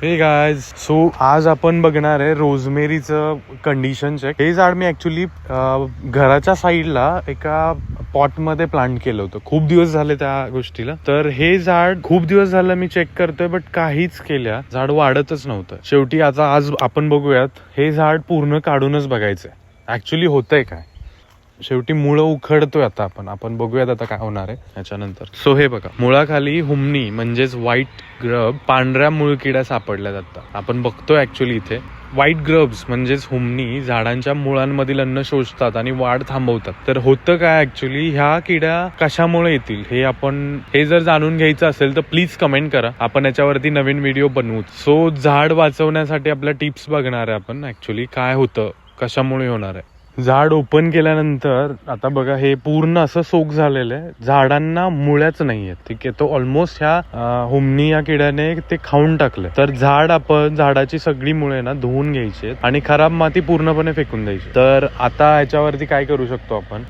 हे guys, so आज आपण बघणार आहे रोजमेरीचं कंडिशन चेक. हे झाड मी ऍक्च्युली घराच्या साईडला एका पॉट मध्ये प्लांट केलं होतं. खूप दिवस झाले त्या गोष्टीला. तर हे झाड खूप दिवस झालं मी चेक करतोय, बट काहीच केल्या झाड वाढतच नव्हतं. शेवटी आता आज आपण बघूयात हे झाड पूर्ण काढूनच बघायचंय ऍक्च्युली होतंय काय. शेवटी मुळं उखडतोय आता आपण बघूयात आता काय होणार आहे याच्यानंतर. सो हे बघा, मुळाखाली हुमणी म्हणजेच व्हाईट ग्रब, पांढऱ्या मुळकिड्या सापडल्या जातात. आपण बघतोय ऍक्च्युली इथे व्हाईट ग्रब्स म्हणजेच हुमणी झाडांच्या मुळांमधील अन्न शोषतात आणि वाढ थांबवतात. तर होतं काय ऍक्च्युली, ह्या किड्या कशामुळे येतील हे जर जाणून घ्यायचं असेल तर प्लीज कमेंट करा. आपण याच्यावरती नवीन व्हिडिओ बनवू. सो झाड वाचवण्यासाठी आपल्या टिप्स बघणार आहे आपण. ऍक्च्युली काय होतं, कशामुळे होणार आहे. झाड ओपन केल्यानंतर आता बघा हे पूर्ण असं सोक झालेलं आहे. झाडांना मुळ्याच नाहीये. ठीक आहे, तो ऑलमोस्ट ह्या हुमणी या किड्याने ते खाऊन टाकले. तर झाडाची सगळी मुळे ना धुवून घ्यायची आणि खराब माती पूर्णपणे फेकून द्यायची. तर आता याच्यावरती काय करू शकतो आपण,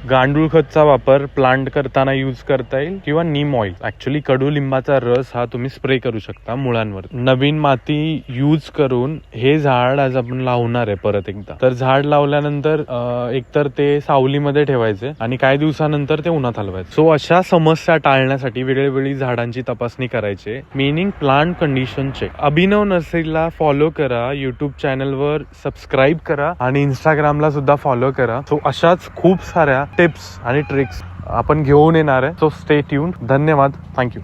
गांडूळ खतचा वापर प्लांट करताना यूज करता येईल किंवा नीम ऑइल. ऍक्च्युली कडुलिंबाचा रस हा तुम्ही स्प्रे करू शकता मुळांवर. नवीन माती यूज करून हे झाड आज आपण लावणार आहे परत एकदा. तर झाड लावल्यानंतर एकतर ते सावलीमध्ये ठेवायचे आणि काही दिवसानंतर ते उन्हात हलवायचे. सो अशा समस्या टाळण्यासाठी वेळोवेळी झाडांची तपासणी करायची. Meaning plant condition check. Abhinav नर्सरीला फॉलो करा, युट्यूब चॅनलवर सबस्क्राईब करा आणि इंस्टाग्रामला सुद्धा फॉलो करा. सो अशाच खूप साऱ्या टिप्स आणि ट्रिक्स आपण घेऊन येणार आहे. So stay tuned. धन्यवाद. थँक्यू.